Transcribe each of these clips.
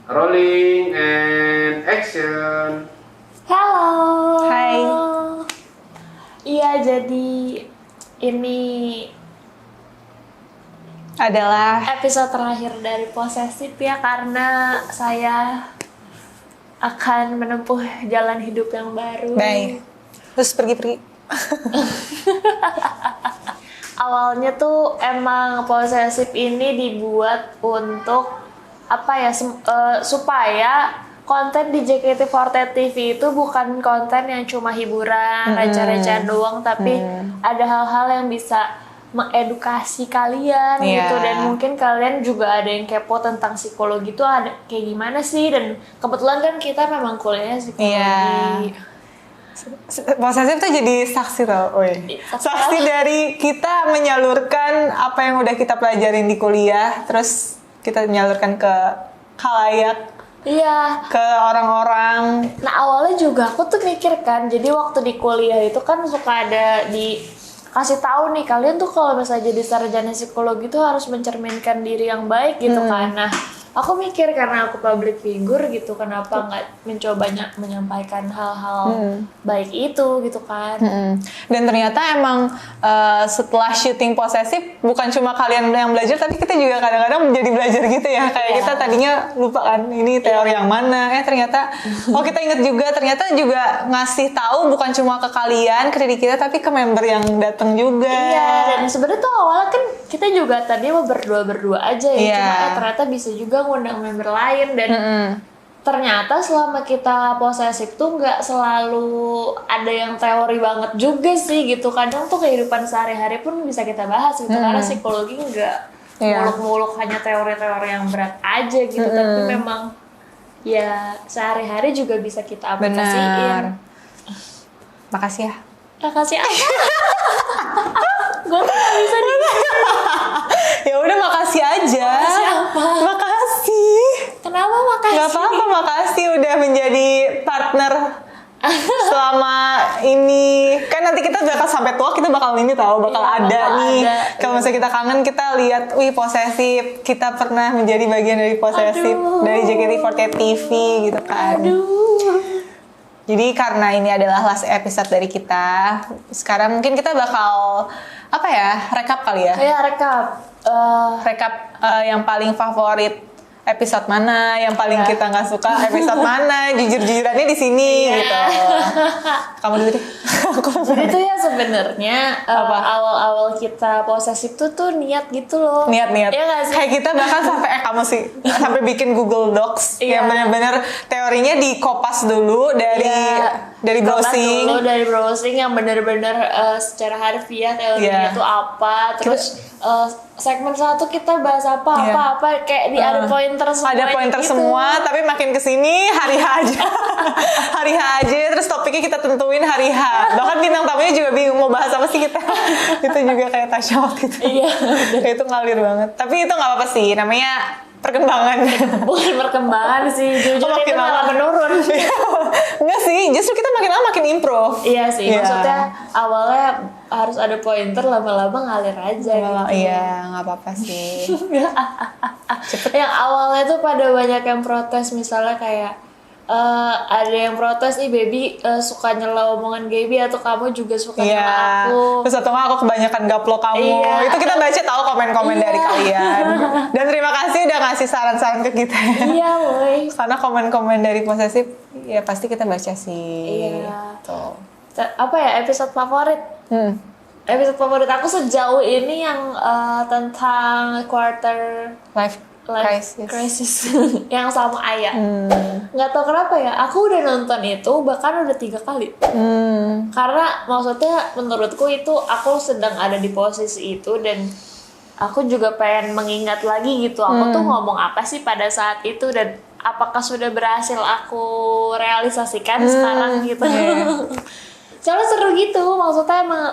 Rolling and action. Halo. Hai. Iya, jadi ini Adalah episode terakhir dari Posesif ya, karena saya akan menempuh jalan hidup yang baru. baik. Terus pergi-pergi. Awalnya tuh emang Posesif ini dibuat untuk supaya konten di JKT48 TV itu bukan konten yang cuma hiburan, receh-recehan doang, tapi ada hal-hal yang bisa mengedukasi kalian gitu, dan mungkin kalian juga ada yang kepo tentang psikologi itu ada kayak gimana sih, dan kebetulan kan kita memang kuliahnya psikologi. Posesif tuh jadi saksi tau, saksi dari kita menyalurkan apa yang udah kita pelajarin di kuliah, terus kita menyalurkan ke khalayak, ke orang-orang. Nah awalnya juga aku tuh mikir kan, jadi waktu di kuliah itu kan suka ada kasih tahu nih, kalian tuh kalau misalnya jadi sarjana psikologi tuh harus mencerminkan diri yang baik gitu kan. Nah aku mikir karena aku public figure gitu, kenapa nggak mencobanya menyampaikan hal-hal baik itu gitu kan. Dan ternyata emang setelah syuting Posesif bukan cuma kalian yang belajar, tapi kita juga kadang-kadang menjadi belajar gitu ya. Kayak kita tadinya lupa kan ini teori yang mana, ternyata kita inget juga, ternyata juga ngasih tahu bukan cuma ke kalian, ke diri kita, tapi ke member yang datang juga. Iya, dan sebenarnya tuh awalnya kan kita juga tadi mau berdua aja ya, cuma ternyata bisa juga ngundang member lain, dan ternyata selama kita Posesif tuh nggak selalu ada yang teori banget juga sih gitu. Kadang tuh kehidupan sehari-hari pun bisa kita bahas gitu, karena psikologi nggak muluk-muluk hanya teori-teori yang berat aja gitu, tapi memang ya sehari-hari juga bisa kita aplikasiin. Makasih ya. Makasih apa? Gue nggak bisa nih. Ya udah, makasih aja. Makasih apa? Makasih. Kenapa makasih? Gak apa-apa, makasih udah menjadi partner selama ini. Kan nanti kita bakal sampai tua, kita bakal ada nih. Kalau misalnya kita kangen, kita lihat, Posesif, kita pernah menjadi bagian dari Posesif, dari JKT48 TV gitu kan. Jadi karena ini adalah last episode dari kita, sekarang mungkin kita bakal rekap kali ya? Iya, rekap. Rekap yang paling favorit episode mana, yang paling kita nggak suka episode mana, jujur-jujurannya di sini gitu. Kamu dulu deh. Jadi tuh ya sebenarnya awal-awal kita Posesif tuh niat gitu loh. Niat. Ya nggak sih? Kayak kita bahkan sampai bikin Google Docs yang benar-benar teorinya dikopas dulu dari browsing. Dari browsing yang benar-benar secara harfiah teorinya tuh apa, terus segmen 1 kita bahas apa kayak ada pointer semua. Ada pointer gitu. Semua, tapi makin kesini hari H aja. Hari H aja, terus topiknya kita tentuin hari H. Bahkan bintang tamunya juga bingung mau bahas apa sih kita. Itu juga kayak Tasya waktu itu. Iya. Itu ngalir banget. Tapi itu nggak apa-apa sih, namanya perkembangan. Bukan perkembangan sih, jujur itu malah menurun. Enggak sih, justru kita makin lama makin improve. Iya sih, maksudnya awalnya harus ada pointer, lama-lama ngalir aja gitu. Iya, nggak apa-apa sih. Yang awalnya tuh pada banyak yang protes, misalnya kayak ada yang protes, baby suka nyela omongan Gaby, atau kamu juga suka nyela aku. Terus atau aku kebanyakan gaplok kamu. Itu kita baca tahu komen-komen dari kalian. Dan terima kasih udah ngasih saran-saran ke kita. Iya, woy. Karena komen-komen dari Posesif ya pasti kita baca sih. Iya. Tuh. Episode favorit? Episode favorit aku sejauh ini yang tentang quarter life crisis yang sama Ayah. Nggak tahu kenapa ya, aku udah nonton itu bahkan udah 3 kali. Karena maksudnya menurutku itu aku sedang ada di posisi itu, dan aku juga pengen mengingat lagi gitu, aku tuh ngomong apa sih pada saat itu, dan apakah sudah berhasil aku realisasikan sekarang gitu. Soalnya seru gitu, maksudnya emang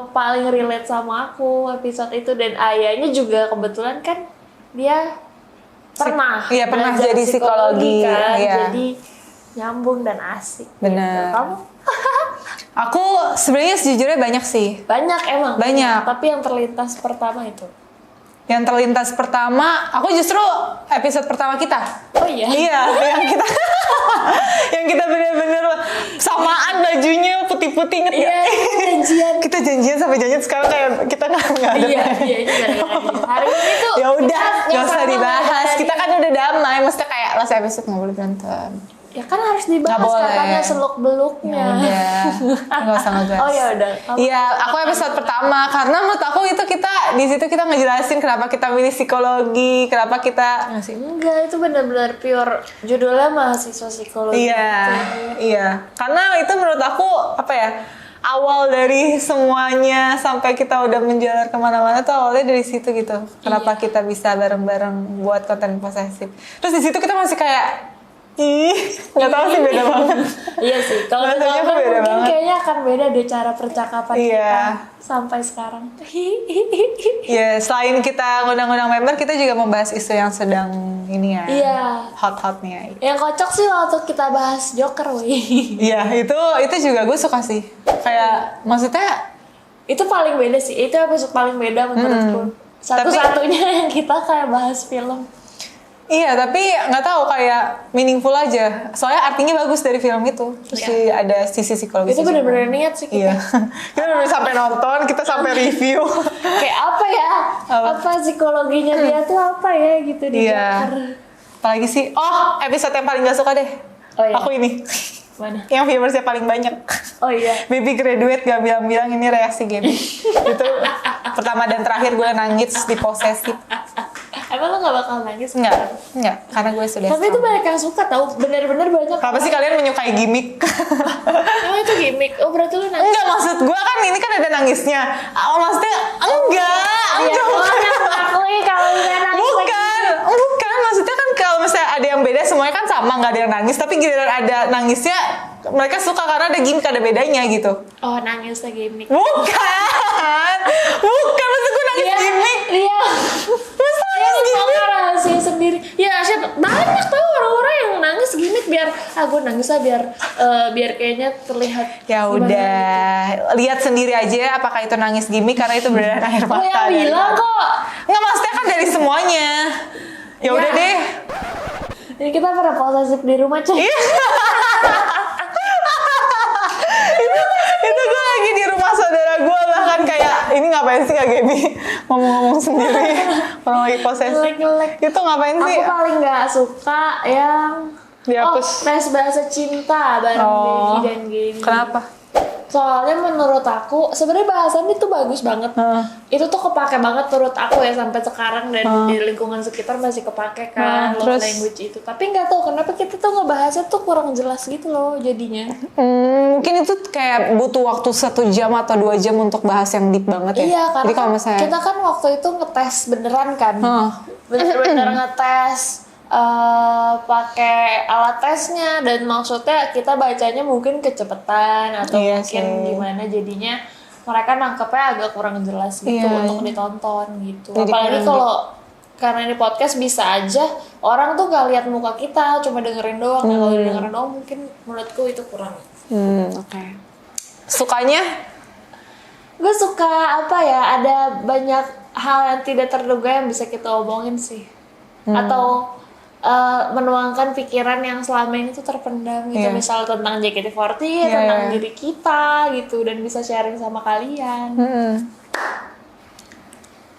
paling relate sama aku episode itu. Dan Ayahnya juga kebetulan kan dia pernah jadi psikologi kan, iya. jadi nyambung dan asik. Benar. Gitu. Kamu? Aku sebenarnya sejujurnya banyak sih. Banyak. Tapi yang terlintas pertama itu. Yang terlintas pertama, aku justru episode pertama kita. Oh iya. Iya, yang kita yang kita bener-bener samaan bajunya putih-putih inget Iya, nggak? janjian. Kita janjian sampai janjian sekarang kayak kita nggak ada. Iya, ini gara-gara ini. Hari ini tuh Ya udah, kita nggak usah sama dibahas. gara-gara Kita kan udah damai, maksudnya kayak last episode nggak boleh berantem. ya kan harus Nggak dibahas boleh. katanya seluk-beluknya. Ya udah, nggak usah ngebahas. Oh ya udah. Iya, aku episode pertama karena menurut aku itu kita di situ kita ngejelasin kenapa kita milih psikologi, kenapa kita nggak sih? Enggak, itu benar-benar pure judulnya mahasiswa psikologi. Iya, iya. Karena itu menurut aku apa ya? Awal dari semuanya sampai kita udah menjalar kemana-mana tuh awalnya dari situ gitu. Kenapa kita bisa bareng-bareng buat konten posesif? Terus di situ kita masih kayak nggak tahu sih beda banget. Iya sih. Kalau Rasanya kita beda mungkin banget. kayaknya akan beda deh cara percakapan Iya. kita sampai sekarang. Ya, selain kita ngundang-ngundang member, kita juga membahas isu yang sedang ini ya. Iya. Hot-hotnya. Yang kocak sih waktu kita bahas Joker, wih. Iya, itu juga gue suka sih. Kayak maksudnya Itu paling beda sih. Itu episode paling beda menurutku. Satu-satunya yang kita kayak bahas film. iya, tapi nggak tahu kayak meaningful aja. Soalnya artinya bagus dari film itu. Terus ada sisi psikologis. Itu bener-bener niat sih kita. Iya. Kita bener sampai nonton, kita sampai review. Kayak apa ya? Apa psikologinya dia tuh apa ya gitu di Iya. Joker. Apalagi sih? Oh, episode yang paling gak suka deh. Oh iya. Aku ini. Mana? Yang viewersnya paling banyak. Oh iya. Baby graduate gak bilang-bilang ini reaksi game. Itu pertama dan terakhir gue nangis di posesif. Emang lo gak bakal nangis? Enggak, karena gue sudah Tapi itu strong. banyak yang suka tau, bener-bener banyak. Kenapa sih kalian menyukai gimmick? Emang itu gimmick? Oh berarti lu nangis? Enggak, maksud gue kan ini kan ada nangisnya. Maksudnya enggak. Iya, lo yang mengakui kalau dia nangis Bukan, maksudnya kan kalau misalnya ada yang beda semuanya kan sama, nggak ada yang nangis. Tapi giliran ada nangisnya, mereka suka karena ada gimmick, ada bedanya gitu. Oh nangisnya gimmick. Bukan, maksud gue nangis gimmick. Iya. Masa nangis Tahu gimmick? rahasia sendiri. Ya siapa banyak tau orang-orang yang nangis gimmick biar gue nangis lah biar kayaknya terlihat. Ya gimana udah, lihat sendiri aja apakah itu nangis gimmick karena itu beneran air gitu. mata. Oh yang bilang kok. Nggak, maksudnya kan dari semuanya. Ya udah deh. Jadi kita pada posesif di rumah cuy. Iya. itu gue lagi di rumah saudara gue bahkan kayak ini ngapain sih Kak Gaby ngomong-ngomong sendiri orang lagi posesif. Ngelek-ngelek. Itu ngapain sih? Aku paling nggak suka yang Dihapus. tes bahasa cinta bareng Dedi dan Gaby. Kenapa? Soalnya menurut aku sebenarnya bahasannya itu bagus banget. Itu tuh kepake banget menurut aku ya sampai sekarang dan di lingkungan sekitar masih kepake kan love terus? language itu. Tapi nggak tahu kenapa kita tuh ngebahasnya tuh kurang jelas gitu loh jadinya. Mungkin itu kayak butuh waktu 1 jam atau 2 jam untuk bahas yang deep banget ya. Iya karena Jadi kalau kan misalnya kita kan waktu itu ngetes beneran kan. Bener-bener ngetes pakai alat tesnya dan maksudnya kita bacanya mungkin kecepatan atau Iya mungkin sih. gimana jadinya mereka nangkepnya agak kurang jelas gitu Iya, untuk ditonton gitu. Jadi Apalagi kurang kalau karena ini podcast bisa aja orang tuh gak lihat muka kita cuma dengerin doang. Nah, kalau dengerin doang mungkin menurutku itu kurang. oke. Sukanya? Gue suka apa ya, ada banyak hal yang tidak terduga yang bisa kita omongin sih. Atau menuangkan pikiran yang selama ini tuh terpendam gitu. Iya. Misal tentang JKT48, tentang diri kita gitu. Dan bisa sharing sama kalian.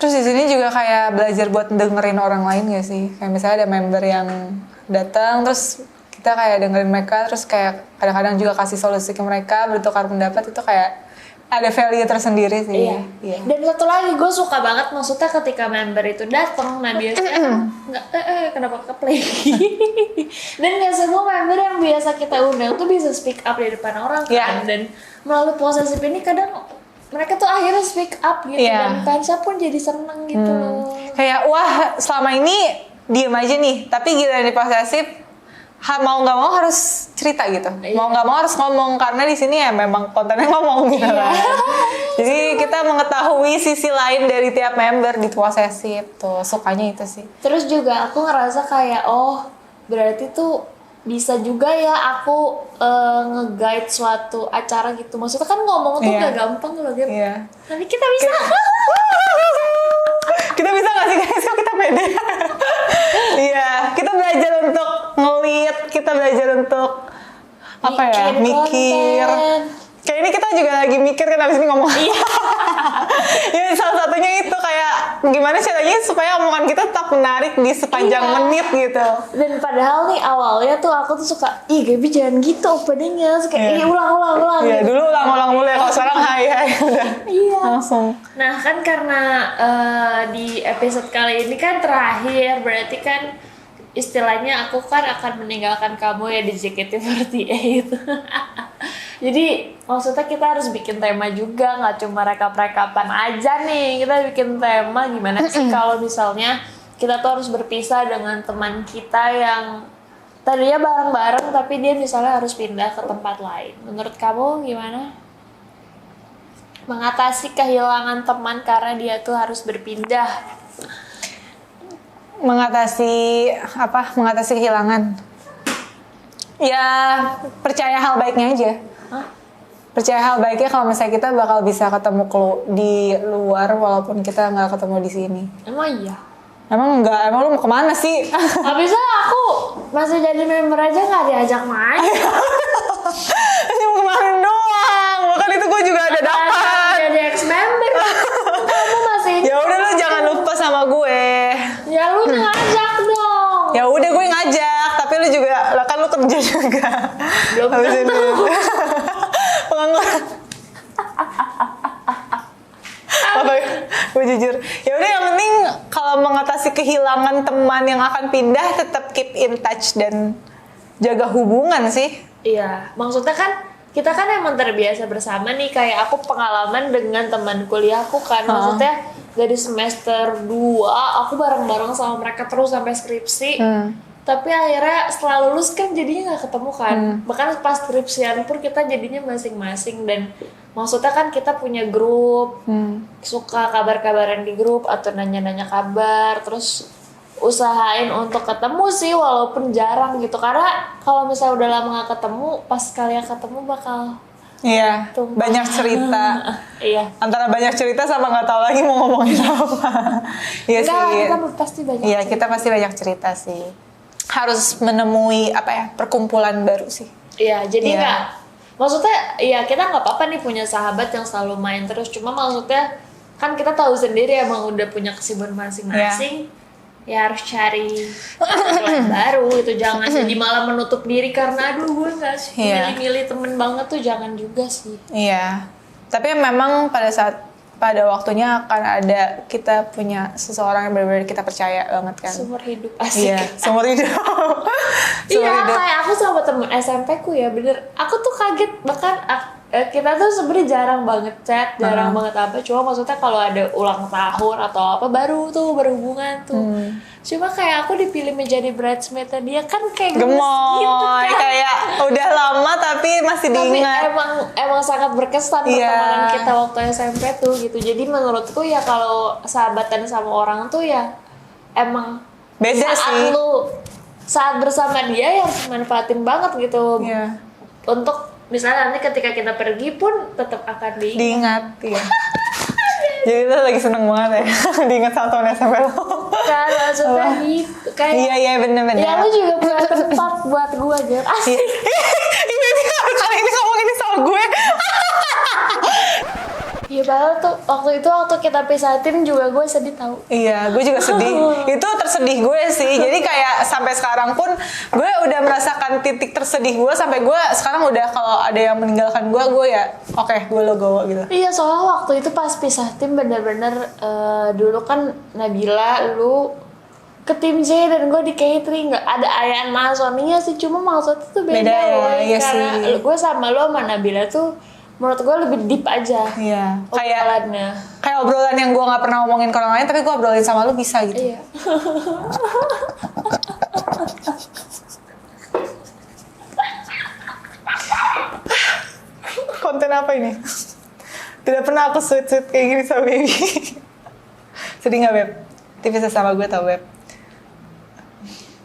Terus di sini juga kayak belajar buat dengerin orang lain gak sih? Kayak misalnya ada member yang datang terus kita kayak dengerin mereka terus kayak kadang-kadang juga kasih solusi ke mereka, bertukar pendapat, itu kayak ada value tersendiri sih. Iya. Dan satu lagi gue suka banget maksudnya ketika member itu datang, nah biasanya nggak kenapa ke play. Dan nggak semua member yang biasa kita undang tuh bisa speak up di depan orang kan. Dan melalui posesif ini kadang mereka tuh akhirnya speak up gitu dan fansnya pun jadi seneng gitu loh. Kayak wah selama ini diem aja nih, tapi gila di posesif mau nggak mau harus cerita gitu, mau nggak mau harus ngomong karena di sini ya memang kontennya ngomong gitu. Jadi kita mengetahui sisi lain dari tiap member di posesif tuh, sukanya itu sih. Terus juga aku ngerasa kayak berarti tuh bisa juga ya aku nge-guide suatu acara gitu. Maksudnya kan ngomong tuh gak gampang loh gitu. Tapi kita bisa. Kita bisa nggak sih guys? Kok kita pede? Iya, kita belajar untuk kita belajar untuk apa ya? Mikir. Kayak ini kita juga lagi mikir kan abis ini ngomong. Iya. Ya salah satunya itu kayak gimana caranya supaya omongan kita tetap menarik di sepanjang menit gitu. Dan padahal nih awalnya tuh aku tuh suka, ih Gaby jangan gitu openingnya, kayak ulang. Iya, dulu ulang mulai, kalau sekarang hai udah. Iya. Langsung. Nah kan karena di episode kali ini kan terakhir, berarti kan istilahnya aku kan akan meninggalkan kamu ya di JKT48. Jadi maksudnya kita harus bikin tema juga, nggak cuma rekap-rekapan aja nih. Kita bikin tema gimana sih kalau misalnya kita tuh harus berpisah dengan teman kita yang tadinya bareng-bareng tapi dia misalnya harus pindah ke tempat lain. Menurut kamu gimana? Mengatasi kehilangan teman karena dia tuh harus berpindah. Mengatasi kehilangan. Ya, percaya hal baiknya aja. Percaya hal baiknya kalau misalnya kita bakal bisa ketemu di luar walaupun kita nggak ketemu di sini. Emang iya? Emang enggak? Emang lu mau kemana sih? Habisnya aku masih jadi member aja nggak diajak main. Hanya mau kemarin doang. Bahkan itu gue juga ada dapat. Jadi ex-member. Kamu masih. Ya udah lu jangan lupa sama gue. Ya lu ngajak dong. Ya udah gue ngajak, tapi lu juga lah kan lu kerja juga. Belum tentu. Pengangguran. Apa? Gue jujur. Ya udah yang penting kalau mengatasi kehilangan teman yang akan pindah tetap keep in touch dan jaga hubungan sih. Iya, maksudnya kan kita kan emang terbiasa bersama nih, kayak aku pengalaman dengan teman kuliahku kan, maksudnya dari semester 2 aku bareng-bareng sama mereka terus sampai skripsi. Tapi akhirnya setelah lulus kan jadinya nggak ketemu kan. Bahkan pas skripsian pun kita jadinya masing-masing. Dan maksudnya kan kita punya grup, suka kabar-kabaran di grup atau nanya-nanya kabar. Terus usahain untuk ketemu sih walaupun jarang gitu. Karena kalau misalnya udah lama nggak ketemu, pas kalian ketemu bakal Iya, tumpah. banyak cerita. Iya. Antara banyak cerita sama nggak tahu lagi mau ngomongin apa. Iya sih. Kita pasti banyak Iya, cerita. kita pasti banyak cerita sih. Harus menemui perkumpulan baru sih. Iya, jadi Iya. nggak, maksudnya ya kita nggak apa-apa nih punya sahabat yang selalu main terus. Cuma maksudnya kan kita tahu sendiri emang udah punya kesibukan masing-masing. Ya harus cari teman baru itu, jangan jadi malah menutup diri karena aduh gue nggak milih-milih temen banget tuh, jangan juga sih. Iya. Tapi memang pada waktunya akan ada kita punya seseorang yang benar-benar kita percaya banget kan. Seumur hidup asik. Iya, seumur hidup. Iya, kayak aku sama temen SMP ku ya bener. Aku tuh kaget bahkan kita tuh sebenarnya jarang banget chat, jarang banget apa. Cuma maksudnya kalau ada ulang tahun atau apa baru tuh berhubungan tuh. Cuma kayak aku dipilih menjadi bridesmaid dia kan kayak Gemoy, gitu kan. kayak udah lama tapi masih diingat. Tapi emang sangat berkesan pertemanan kita waktu SMP tuh gitu. Jadi menurutku ya kalau sahabatan sama orang tuh ya emang Beda sih. saat bersama dia ya harus manfaatin banget gitu. Iya. Untuk misalnya nanti ketika kita pergi pun tetap akan Diingat, iya. Jadi lo lagi seneng banget ya diingat sama temen SMP lo. Kan maksudnya gitu kayak Iya bener-bener. ya lu juga punya tempat buat gue aja asik. Ini kali ini ngomong ini sama gue. Iya padahal tuh waktu kita pisahin juga gue sedih tau. Iya, gue juga sedih. Itu tersedih gue sih. Jadi kayak sampai sekarang pun gue udah merasakan titik tersedih gue sampai gue sekarang udah kalau ada yang meninggalkan gue ya oke, gue legowo gitu. Iya soalnya waktu itu pas pisah tim bener-bener dulu kan Nabila lu ke tim J dan gue di K3 nggak ada Ayan Masoninya sih, cuma maksudnya tuh beda ya, iya karena sih. gue sama lo sama Nabila tuh menurut gue lebih deep aja. Iya. Obrolannya. Kayak obrolan yang gue nggak pernah ngomongin ke orang lain tapi gue obrolin sama lu bisa gitu. Iya. Konten apa ini? Tidak pernah aku sweet-sweet kayak gini sama baby. Sedih nggak Beb? Tipis sama gue tau Beb.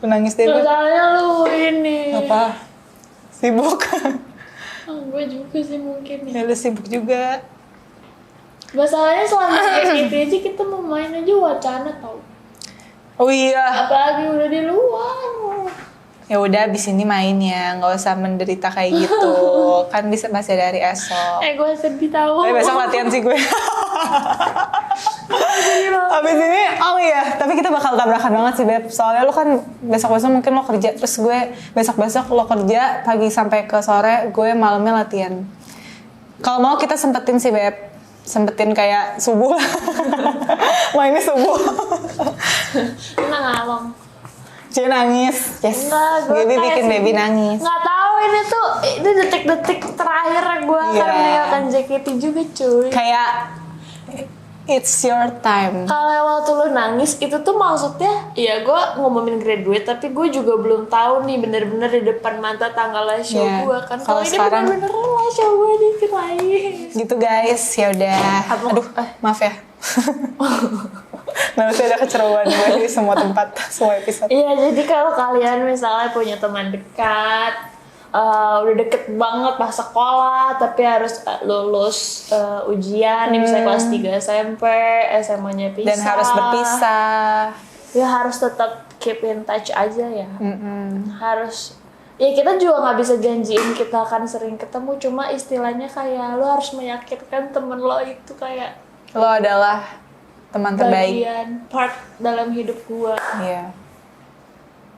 Aku nangis deh Beb. Masalahnya lu ini. Apa? Sibuk. Gue juga sih mungkin ya. Ya lu sibuk juga. Masalahnya selama kayak gitu aja kita mau main aja wacana tau. Oh iya. Apalagi udah di luar. ya udah abis ini main ya, nggak usah menderita kayak gitu. Kan bisa masih dari esok. Gue sedih tahu. Tapi besok latihan sih gue. Abis ini, oh iya, tapi kita bakal tabrakan banget sih Beb. Soalnya lo kan besok-besok mungkin lo kerja, terus gue besok-besok lo kerja pagi sampai ke sore, gue malamnya latihan. Kalau mau kita sempetin sih Beb, sempetin kayak subuh lah. Mainnya subuh. Tenang Along. Cie nangis, yes. Enggak, gue Gaby kayak bikin baby nangis. Nggak tahu ini tuh, ini detik-detik terakhir gue akan Iya. meninggalkan JKT juga cuy. Kayak it's your time. Kalau waktu lu nangis itu tuh maksudnya, ya gue ngomongin graduate, tapi gue juga belum tahu nih bener-bener di depan mata tanggalnya show Iya. gue kan. Kalau Kalau ini sekarang- bener-bener lah show gue dikirain. Gitu guys, ya udah. Apa- Aduh, maaf ya. Nah, ada kecerobohan gue di semua tempat, semua episode. Iya, jadi kalau kalian misalnya punya teman dekat, udah deket banget pas sekolah, tapi harus lulus ujian, nih misalnya kelas 3 SMP, SMA-nya pisah. Dan harus berpisah. Ya harus tetap keep in touch aja ya. Harus, ya kita juga nggak bisa janjiin kita akan sering ketemu, cuma istilahnya kayak lo harus meyakinkan temen lo itu kayak Lo adalah teman terbaik. bagian part dalam hidup gua, Iya.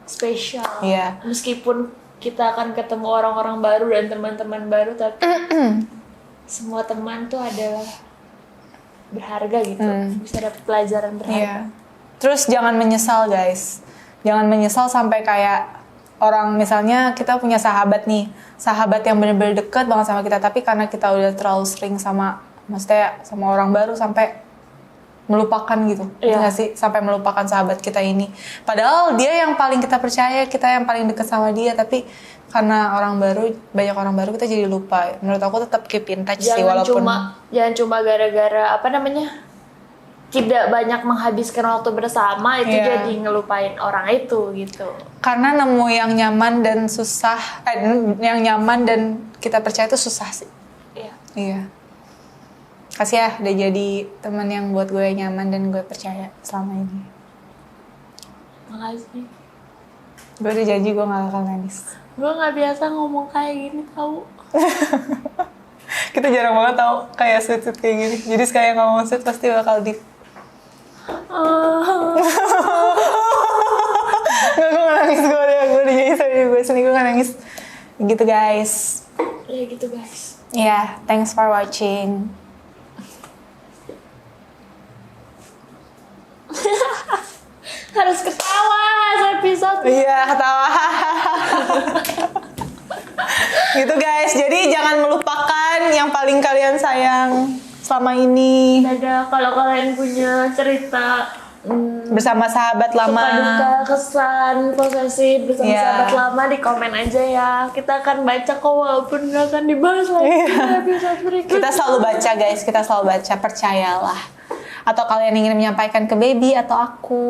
spesial. Iya. Meskipun kita akan ketemu orang-orang baru dan teman-teman baru, tapi semua teman tuh adalah berharga gitu. Bisa dapat pelajaran berharga. Iya. Terus jangan menyesal guys. Jangan menyesal sampai kayak orang, misalnya kita punya sahabat nih, sahabat yang bener-bener deket banget sama kita, tapi karena kita udah terlalu sering maksudnya sama orang baru sampai melupakan gitu. Iya. Nggak sih? Sampai melupakan sahabat kita ini. Padahal dia yang paling kita percaya, kita yang paling deket sama dia, tapi karena banyak orang baru kita jadi lupa. Menurut aku tetap keep in touch sih, walaupun Jangan cuma gara-gara tidak banyak menghabiskan waktu bersama itu Iya. jadi ngelupain orang itu gitu. karena nemu yang nyaman dan susah, yang nyaman dan kita percaya itu susah sih. Iya. Iya. Kasih ya udah jadi teman yang buat gue nyaman dan gue percaya selama ini. Makasih. Gue udah janji gue gak bakal nangis. Gue nggak biasa ngomong kayak gini tau. Kita jarang banget tau kayak sweet kayak gini. Jadi sekali ngomong sweet pasti bakal deep. Nggak, gue gak nangis. Gue udah janji sama diri gue sendiri, gue gak nangis. Gitu guys. Ya gitu guys. Yeah, thanks for watching. Harus ketawa episode. Iya, ketawa. Gitu guys, jadi jangan melupakan yang paling kalian sayang selama ini. Dadah, kalau kalian punya cerita Bersama sahabat suka lama. duka, kesan, posesif bersama Iya. sahabat lama di komen aja ya. Kita akan baca kok walaupun nggak akan dibahas lagi Iya. di episode berikutnya. Kita selalu baca guys, kita selalu baca, percayalah. Atau kalian ingin menyampaikan ke baby atau aku,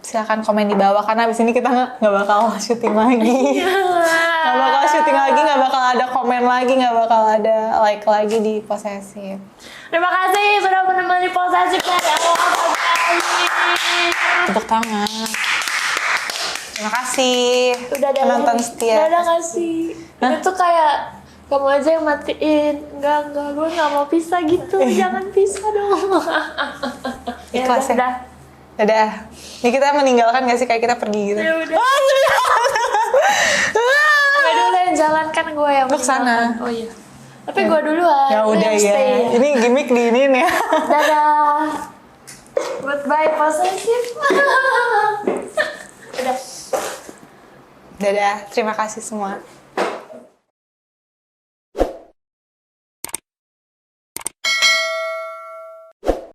silakan komen di bawah, karena abis ini kita nggak bakal syuting lagi. Nggak bakal syuting lagi, nggak bakal ada komen lagi, nggak bakal ada like lagi di posesif. Terima kasih sudah menemani posesif dari awal sampai akhir. Tepuk tangan. Terima kasih Udah ada penonton lagi. setia. Udah ada nggak sih? Ini tuh kayak kamu aja yang matiin. Enggak, gue nggak mau pisah gitu. Jangan pisah dong. Ikhlas ya? Udah. Dadah. Ini kita meninggalkan gak sih, kayak kita pergi gitu? Ya udah. Oh, Gue dulu yang jalan kan gue yang Lu kesana. meninggalkan. Oh iya. Tapi gue duluan. Ya Lu udah yang ya. stay. Ini gimmick diinin ya. Dadah. Goodbye posesif. Udah. Dadah. Terima kasih semua.